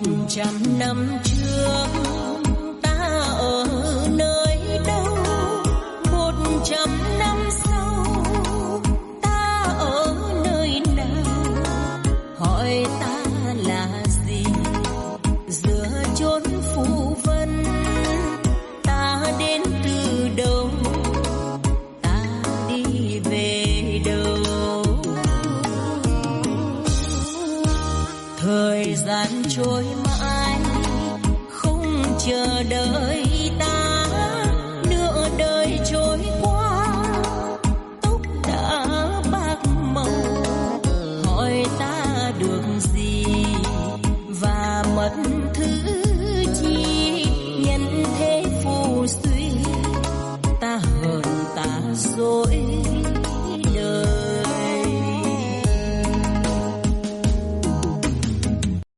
100 năm trước ta ở nơi đâu, 100 năm sau ta ở nơi nào, hỏi ta là gì giữa chốn phù vân, ta đến từ đâu, ta đi về đâu. Thời gian trôi mãi không chờ đợi ta, nửa đời trôi qua tóc đã bạc màu, hỏi ta